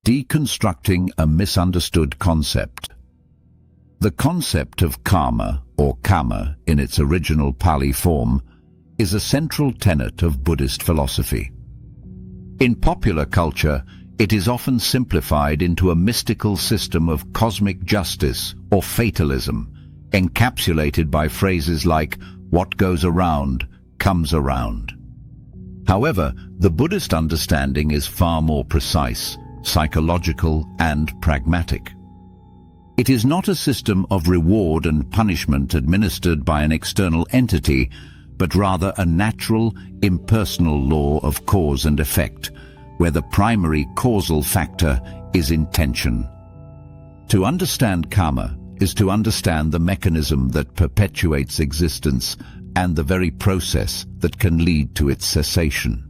Deconstructing a misunderstood concept. The concept of karma, or kama in its original Pali form, is a central tenet of Buddhist philosophy. In popular culture, it is often simplified into a mystical system of cosmic justice or fatalism, encapsulated by phrases like, "What goes around, comes around." However, the Buddhist understanding is far more precise, psychological, and pragmatic. It is not a system of reward and punishment administered by an external entity, but rather a natural, impersonal law of cause and effect, where the primary causal factor is intention. To understand karma is to understand the mechanism that perpetuates existence and the very process that can lead to its cessation.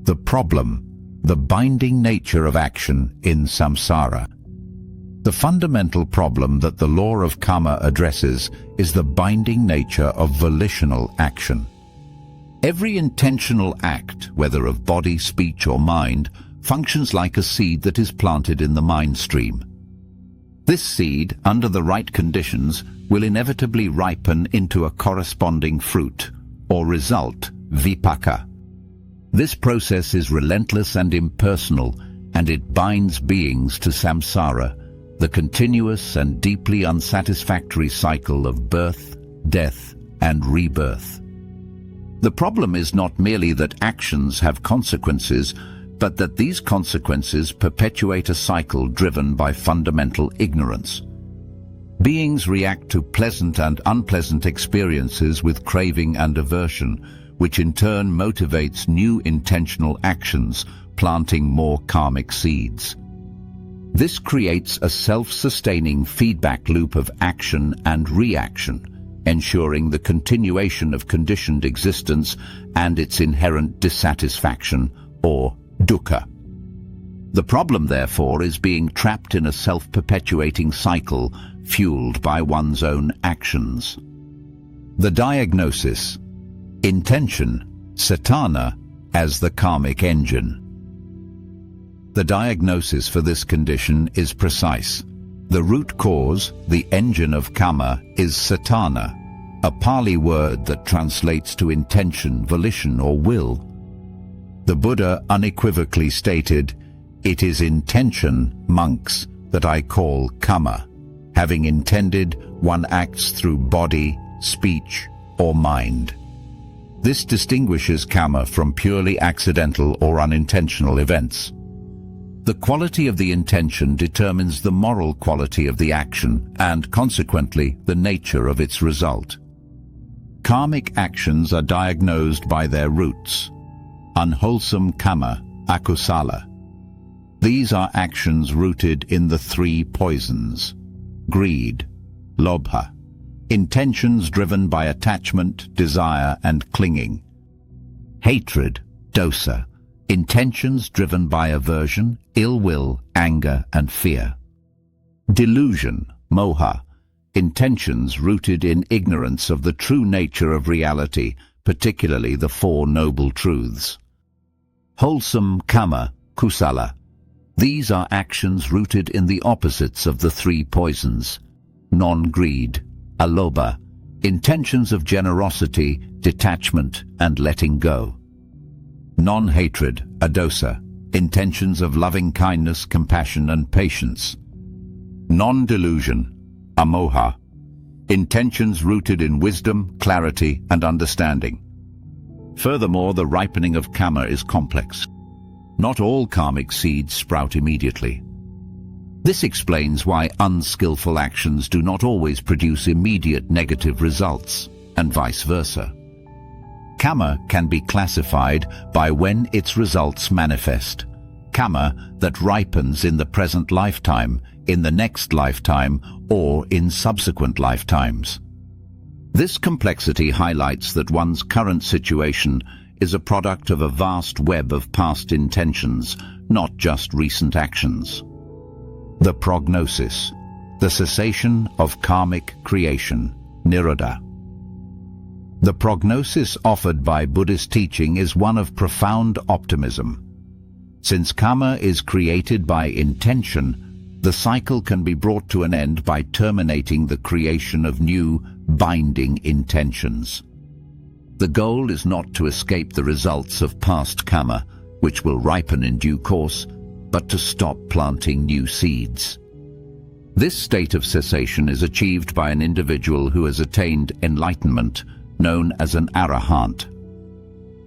The problem: the binding nature of action in samsara. The fundamental problem that the law of karma addresses is the binding nature of volitional action. Every intentional act, whether of body, speech, or mind, functions like a seed that is planted in the mind stream. This seed, under the right conditions, will inevitably ripen into a corresponding fruit, or result, vipaka. This process is relentless and impersonal, and it binds beings to samsara, the continuous and deeply unsatisfactory cycle of birth, death, and rebirth. The problem is not merely that actions have consequences, but that these consequences perpetuate a cycle driven by fundamental ignorance. Beings react to pleasant and unpleasant experiences with craving and aversion, which in turn motivates new intentional actions, planting more karmic seeds. This creates a self-sustaining feedback loop of action and reaction, ensuring the continuation of conditioned existence and its inherent dissatisfaction, or dukkha. The problem, therefore, is being trapped in a self-perpetuating cycle fueled by one's own actions. The diagnosis: intention, satana, as the karmic engine. The diagnosis for this condition is precise. The root cause, the engine of karma, is satana, a Pali word that translates to intention, volition, or will. The Buddha unequivocally stated, "It is intention, monks, that I call karma. Having intended, one acts through body, speech, or mind." This distinguishes karma from purely accidental or unintentional events. The quality of the intention determines the moral quality of the action and, consequently, the nature of its result. Karmic actions are diagnosed by their roots. Unwholesome karma, akusala. These are actions rooted in the three poisons: greed, lobha, intentions driven by attachment, desire, and clinging; hatred, dosa, intentions driven by aversion, ill will, anger, and fear; delusion, moha, intentions rooted in ignorance of the true nature of reality, particularly the Four Noble Truths; wholesome kama, kusala. These are actions rooted in the opposites of the three poisons: non-greed, alobha, intentions of generosity, detachment, and letting go; non-hatred, adosa, intentions of loving kindness, compassion, and patience; non-delusion, amoha, intentions rooted in wisdom, clarity, and understanding. Furthermore, the ripening of karma is complex. Not all karmic seeds sprout immediately. This explains why unskillful actions do not always produce immediate negative results, and vice versa. Karma can be classified by when its results manifest. Karma that ripens in the present lifetime, in the next lifetime, or in subsequent lifetimes. This complexity highlights that one's current situation is a product of a vast web of past intentions, not just recent actions. The prognosis, the cessation of karmic creation, nirodha. The prognosis offered by Buddhist teaching is one of profound optimism. Since karma is created by intention, the cycle can be brought to an end by terminating the creation of new, binding intentions. The goal is not to escape the results of past karma, which will ripen in due course, but to stop planting new seeds. This state of cessation is achieved by an individual who has attained enlightenment, known as an arahant.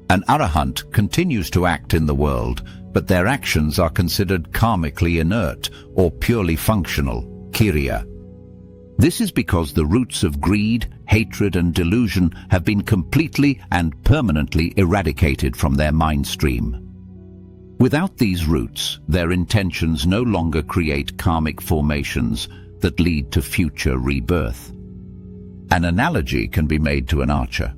An arahant continues to act in the world, but their actions are considered karmically inert or purely functional, kiriya. This is because the roots of greed, hatred and delusion have been completely and permanently eradicated from their mind stream. Without these roots, their intentions no longer create karmic formations that lead to future rebirth. An analogy can be made to an archer.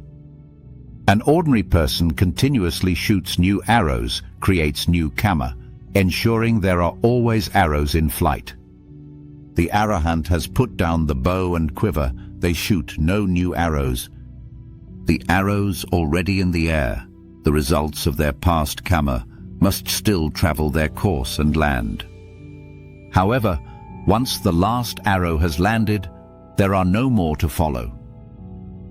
An ordinary person continuously shoots new arrows, creates new karma, ensuring there are always arrows in flight. The arahant has put down the bow and quiver, they shoot no new arrows. The arrows already in the air, the results of their past karma, must still travel their course and land. However, once the last arrow has landed, there are no more to follow.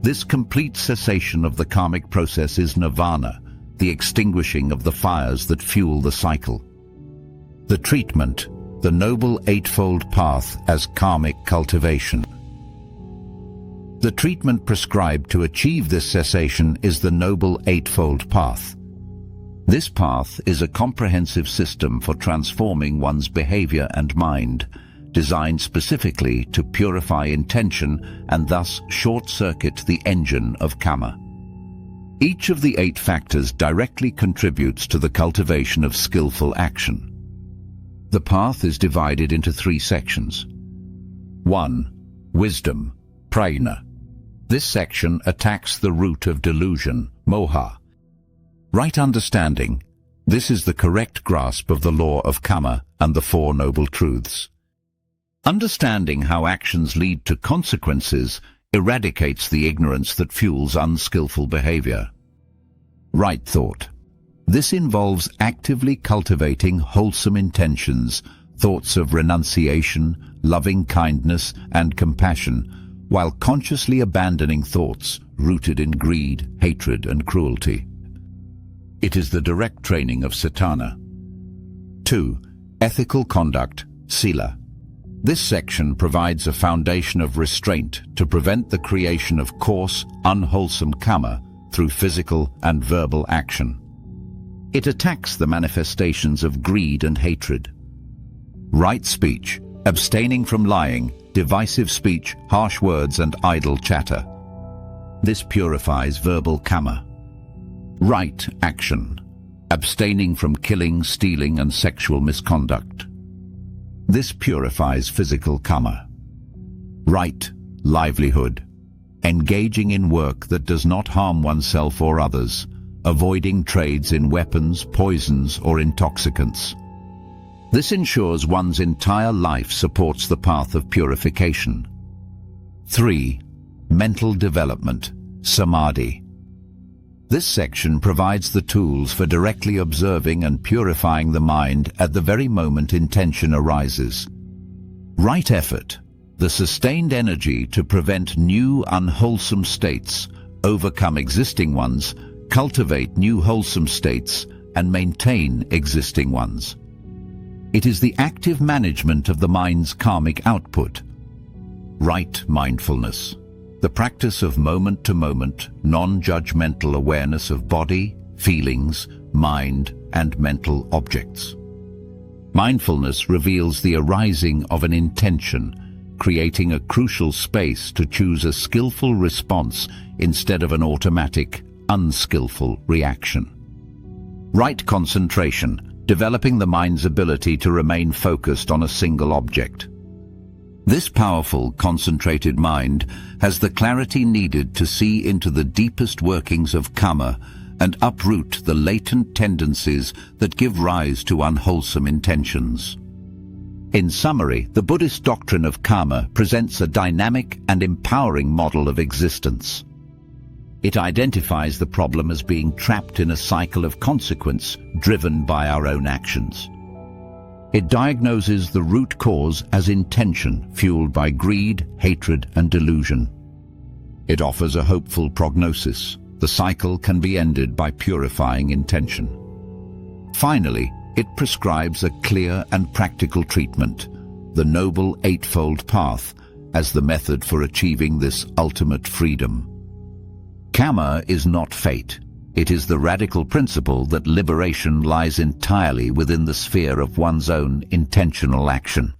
This complete cessation of the karmic process is nirvana, the extinguishing of the fires that fuel the cycle. The treatment, the Noble Eightfold Path as karmic cultivation. The treatment prescribed to achieve this cessation is the Noble Eightfold Path. This path is a comprehensive system for transforming one's behavior and mind, designed specifically to purify intention and thus short-circuit the engine of karma. Each of the 8 factors directly contributes to the cultivation of skillful action. The path is divided into 3 sections. 1. Wisdom, prajna. This section attacks the root of delusion, moha. Right understanding. This is the correct grasp of the law of karma and the 4 noble truths. Understanding how actions lead to consequences eradicates the ignorance that fuels unskillful behavior. Right thought. This involves actively cultivating wholesome intentions, thoughts of renunciation, loving kindness and compassion, while consciously abandoning thoughts rooted in greed, hatred and cruelty. It is the direct training of satana. 2. Ethical conduct, sila. This section provides a foundation of restraint to prevent the creation of coarse, unwholesome karma through physical and verbal action. It attacks the manifestations of greed and hatred. Right speech, abstaining from lying, divisive speech, harsh words and idle chatter. This purifies verbal karma. Right action, abstaining from killing, stealing and sexual misconduct. This purifies physical karma. Right livelihood, engaging in work that does not harm oneself or others, avoiding trades in weapons, poisons or intoxicants. This ensures one's entire life supports the path of purification. 3. Mental development, samadhi. This section provides the tools for directly observing and purifying the mind at the very moment intention arises. Right effort, the sustained energy to prevent new unwholesome states, overcome existing ones, cultivate new wholesome states, and maintain existing ones. It is the active management of the mind's karmic output. Right mindfulness, the practice of moment-to-moment, non-judgmental awareness of body, feelings, mind, and mental objects. Mindfulness reveals the arising of an intention, creating a crucial space to choose a skillful response instead of an automatic, unskillful reaction. Right concentration, developing the mind's ability to remain focused on a single object. This powerful, concentrated mind has the clarity needed to see into the deepest workings of karma and uproot the latent tendencies that give rise to unwholesome intentions. In summary, the Buddhist doctrine of karma presents a dynamic and empowering model of existence. It identifies the problem as being trapped in a cycle of consequence driven by our own actions. It diagnoses the root cause as intention fueled by greed, hatred, and delusion. It offers a hopeful prognosis. The cycle can be ended by purifying intention. Finally, it prescribes a clear and practical treatment, the Noble Eightfold Path, as the method for achieving this ultimate freedom. Karma is not fate. It is the radical principle that liberation lies entirely within the sphere of one's own intentional action.